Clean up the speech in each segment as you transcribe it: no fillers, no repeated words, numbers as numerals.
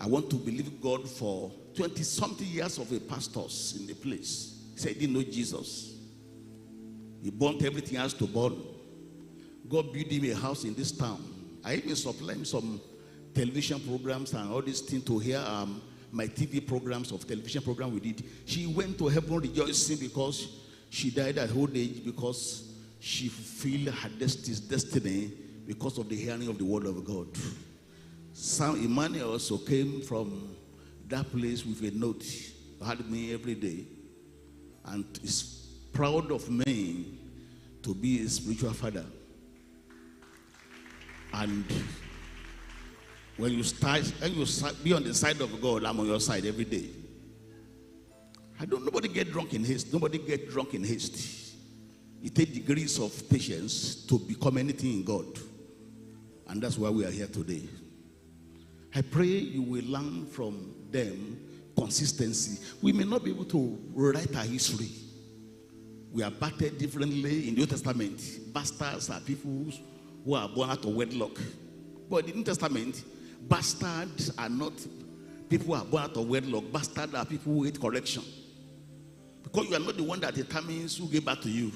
I want to believe God for 20-something years of a pastor's in the place. He said he didn't know Jesus. He burnt everything else to burn. God built him a house in this town. I even supplied him some television programs and all these things to hear my TV programs of television program we did. She went to heaven rejoicing because she died at old age, because she fulfilled her destiny because of the hearing of the word of God. Sam Emmanuel also came from that place with a note, had me every day, and is proud of me to be a spiritual father. And when you be on the side of God, I'm on your side every day. Nobody get drunk in haste. Nobody get drunk in haste. It takes degrees of patience to become anything in God. And that's why we are here today. I pray you will learn from them consistency. We may not be able to rewrite our history. We are battered differently in the Old Testament. Bastards are people who are born out of wedlock. But in the New Testament, bastards are not people who are born out of wedlock. Bastards are people who hate correction. Because you are not the one that determines who gave birth to you.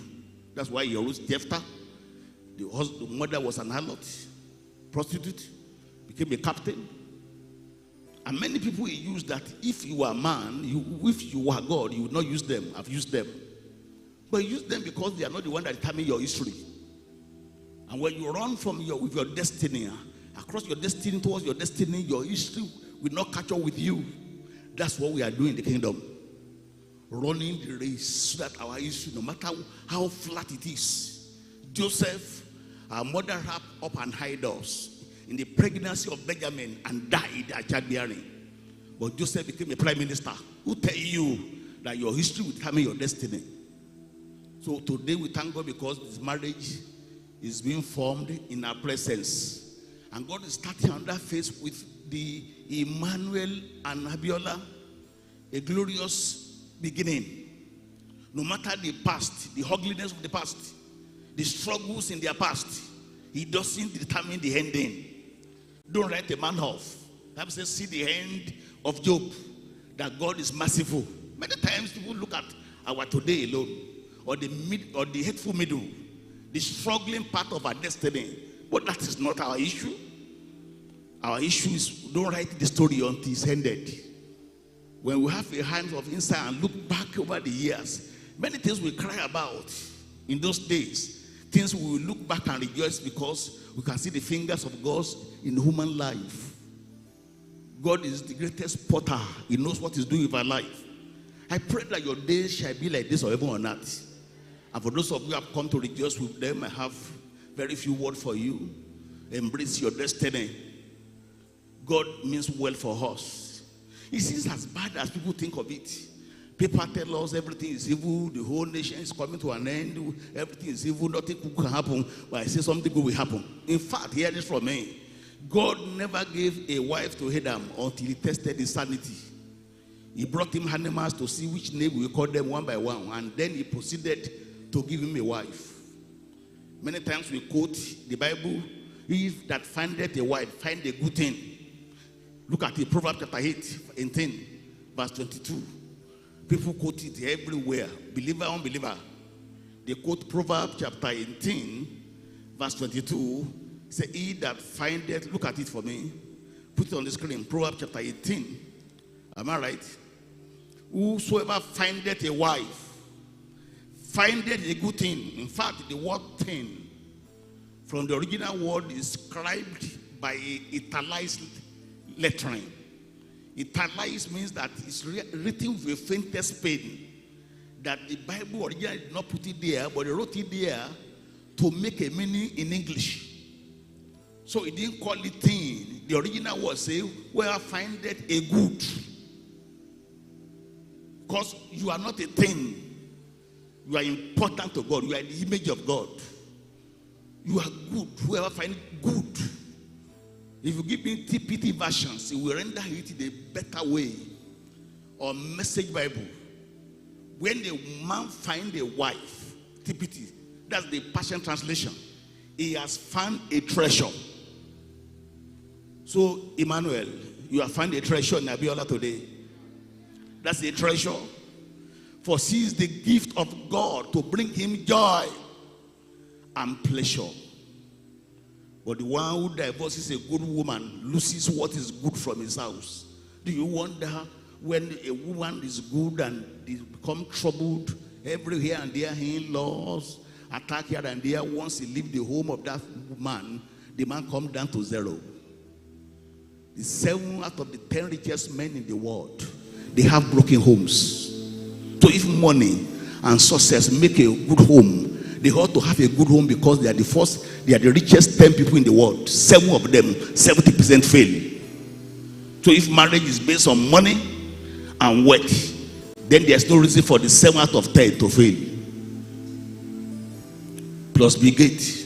That's why you always Jephthah. The mother was an harlot, prostitute, became a captain. And many people use that if you are a man, if you are God, you would not use them. I've used them. But you use them because they are not the one that determine your history. And when you run with your destiny, across your destiny, towards your destiny, your history will not catch up with you. That's what we are doing in the kingdom. Running the race so that our history, no matter how flat it is. Joseph, our mother wrapped up and hid us in the pregnancy of Benjamin and died at childbearing. But Joseph became a prime minister. Who tell you that your history will determine your destiny? So today we thank God because this marriage is being formed in our presence. And God is starting on that phase with the Emmanuel and Biola, a glorious beginning. No matter the past, the ugliness of the past, the struggles in their past, he doesn't determine the ending. Don't write a man off. The Bible says, see the end of Job, that God is merciful. Many times people look at our today alone, or the hateful middle, the struggling part of our destiny. But that is not our issue. Our issue is don't write the story until it's ended. When we have a hand of insight and look back over the years, many things we cry about in those days. Things we will look back and rejoice because we can see the fingers of God in human life. God is the greatest potter. He knows what he's doing with our life. I pray that your days shall be like this or even on earth. And for those of you who have come to rejoice with them, I have very few words for you. Embrace your destiny. God means well for us. It is as bad as people think of it. People tell us everything is evil, the whole nation is coming to an end, everything is evil, nothing good can happen, but I say something good will happen. In fact, hear this from me. God never gave a wife to Adam until he tested his sanity. He brought him animals to see which name we call them one by one, and then he proceeded to give him a wife. Many times we quote the Bible, if that findeth a wife, find a good thing. Look at it, Proverbs chapter 18, verse 22. People quote it everywhere, believer, unbeliever. They quote Proverbs chapter 18, verse 22. Say, he that findeth, look at it for me. Put it on the screen, Proverbs chapter 18. Am I right? Whosoever findeth a wife, findeth a good thing. In fact, the word thing from the original word is scribed by italicized lettering. Italicized means that it's written with a faintest pen. That the Bible originally did not put it there, but they wrote it there to make a meaning in English. So it didn't call it thing. The original word say, where I find it a good. Because you are not a thing. You are important to God. You are the image of God. You are good. Whoever finds it good. If you give me TPT versions, it will render it in a better way. Or Message Bible. When the man finds a wife, TPT, that's the Passion Translation, he has found a treasure. So, Emmanuel, You have found a treasure in Biola today. That's a treasure. For she is the gift of God to bring him joy and pleasure. But the one who divorces a good woman loses what is good from his house. Do you wonder when a woman is good and they become troubled every here and there, in-laws attack here and there, once he leaves the home of that man, the man comes down to zero. The 7 out of the 10 richest men in the world, they have broken homes. So if money and success make a good home, they ought to have a good home because they are the richest 10 people in the world. 7 of them, 70% fail. So if marriage is based on money and wealth, then there's no reason for the 7 out of 10 to fail. Plus Bill Gates,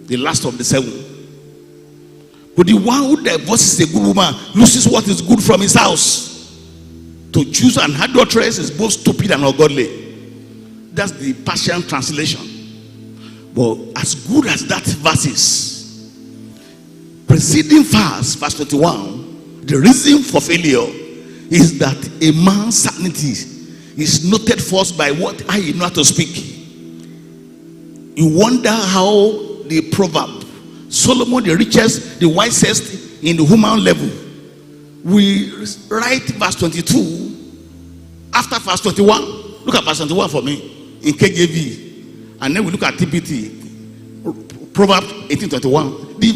the last of the 7. But the one who divorces a good woman loses what is good from his house. To choose an adulteress is both stupid and ungodly. That's the Persian translation. But as good as that verse is, preceding verse 21, the reason for failure is that a man's sanity is noted first by what I know how to speak. You wonder how the proverb, Solomon the richest, the wisest in the human level, we write verse 22 after verse 21. Look at verse 21 for me in KJV, and then we look at TPT, Proverbs 18:21. The